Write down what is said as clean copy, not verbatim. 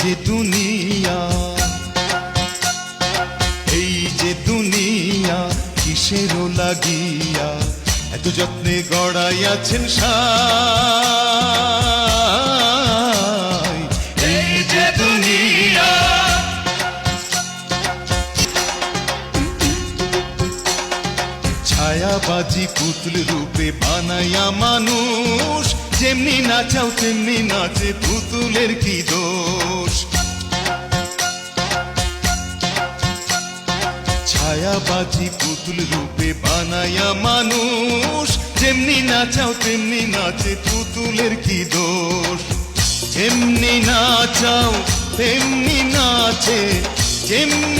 যে দুনিয়া, এই যে দুনিয়া কিসেরও লাগিয়া এত যত্নে গড়াইয়াছেন সাই। এই যে দুনিয়া, ছায়াবাজি পুতুল রূপে বানাইয়া মানুষ, যেমনি নাচাও তেমনি নাচে, পুতুলের কি দোষ। ছায়াবাজি পুতুল রূপে বানাইয়া মানুষ, যেমনি নাচাও তেমনি নাচে, পুতুলের কি দোষ। যেমনি নাচাও তেমনি নাচে, যেমনি